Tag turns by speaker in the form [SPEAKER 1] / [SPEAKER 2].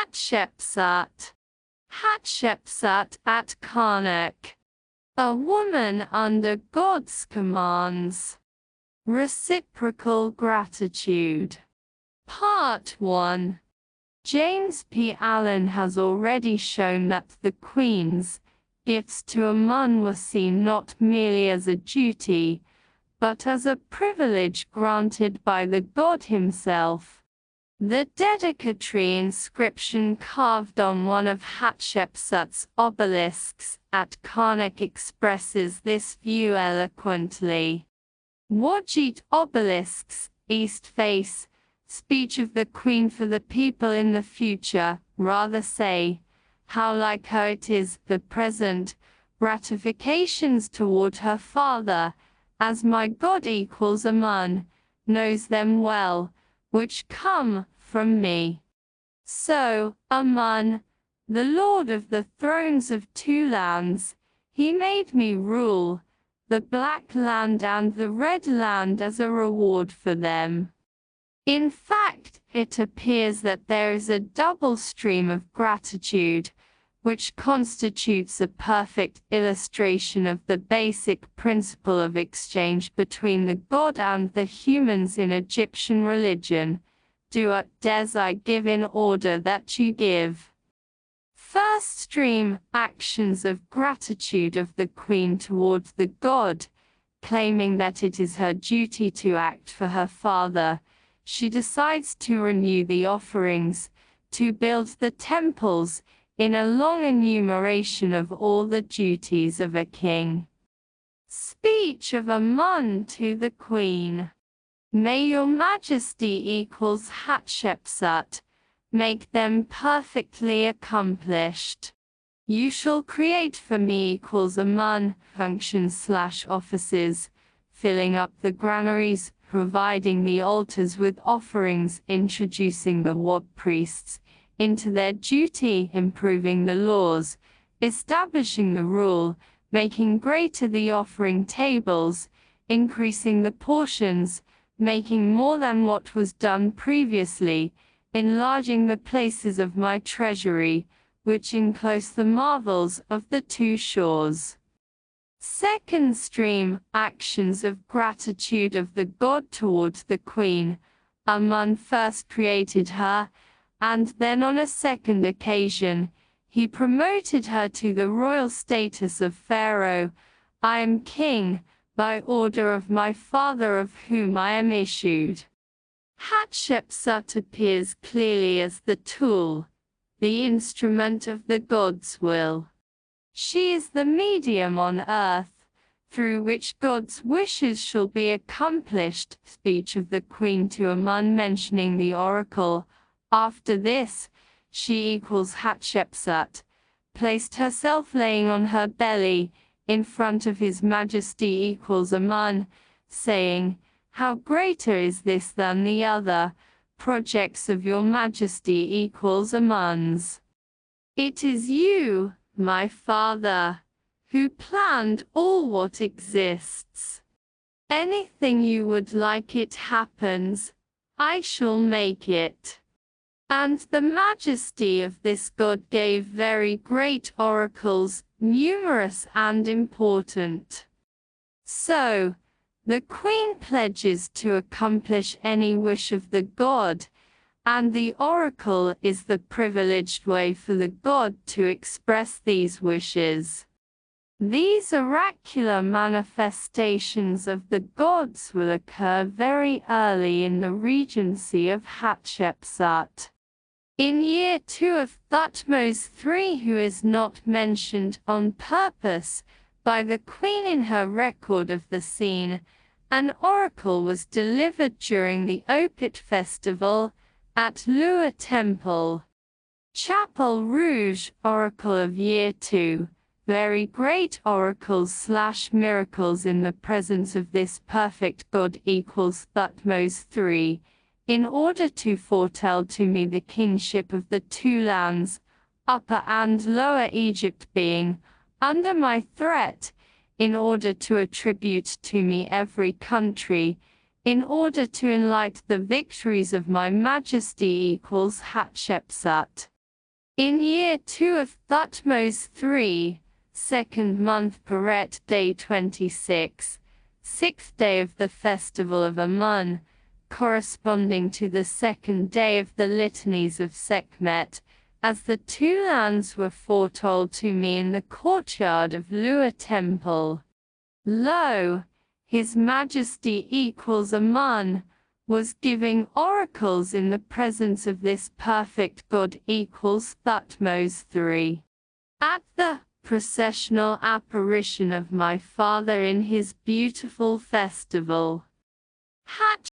[SPEAKER 1] Hatshepsut Hatshepsut at Karnak. A woman under God's commands. Reciprocal Gratitude. Part 1. James P. Allen has already shown that the Queen's gifts to Amun were seen not merely as a duty, but as a privilege granted by the god himself. The dedicatory inscription carved on one of Hatshepsut's obelisks at Karnak expresses this view eloquently. Wajit obelisks, east face, speech of the Queen for the people in the future, rather say, how like her it is, the present, ratifications toward her father, as my God equals Amun, knows them well, which come from me. So, Amun, the Lord of the thrones of two lands, he made me rule, the black land and the red land as a reward for them. In fact, it appears that there is a double stream of gratitude, which constitutes a perfect illustration of the basic principle of exchange between the god and the humans in Egyptian religion. Do ut des I give in order that you give. First stream, actions of gratitude of the Queen towards the god, claiming that it is her duty to act for her father. She decides to renew the offerings, to build the temples, in a long enumeration of all the duties of a king. Speech of Amun to the Queen. May your Majesty equals Hatshepsut make them perfectly accomplished. You shall create for me equals Amun functions/offices, filling up the granaries, providing the altars with offerings, introducing the Wab priests into their duty, improving the laws, establishing the rule, making greater the offering tables, increasing the portions, making more than what was done previously, enlarging the places of my treasury, which enclose the marvels of the two shores. Second stream, actions of gratitude of the god towards the Queen. Amun first created her, and then on a second occasion, he promoted her to the royal status of Pharaoh. I am king, by order of my father of whom I am issued. Hatshepsut appears clearly as the tool, the instrument of the god's will. She is the medium on earth, through which God's wishes shall be accomplished. Speech of the Queen to Amun mentioning the oracle. After this, she equals Hatshepsut, placed herself laying on her belly, in front of His Majesty equals Amun, saying, how greater is this than the other, projects of your Majesty equals Amun's. It is you, my father, who planned all what exists. Anything you would like it happens, I shall make it. And the majesty of this god gave very great oracles, numerous and important. So, the Queen pledges to accomplish any wish of the god, and the oracle is the privileged way for the god to express these wishes. These oracular manifestations of the gods will occur very early in the regency of Hatshepsut. In year 2 of Thutmose III, who is not mentioned on purpose by the Queen in her record of the scene, an oracle was delivered during the Opit festival at Lua Temple. Chapel Rouge, oracle of year 2. Very great oracles/miracles in the presence of this perfect God equals Thutmose III. In order to foretell to me the kingship of the two lands, Upper and Lower Egypt being under my threat, in order to attribute to me every country, in order to enlight the victories of my Majesty equals Hatshepsut. In year 2 of Thutmose III, second month Peret day 26, sixth day of the festival of Amun, corresponding to the second day of the litanies of Sekhmet, as the two lands were foretold to me in the courtyard of Lua temple. Lo, His Majesty equals Amun, was giving oracles in the presence of this perfect God equals Thutmose III. At the processional apparition of my father in his beautiful festival,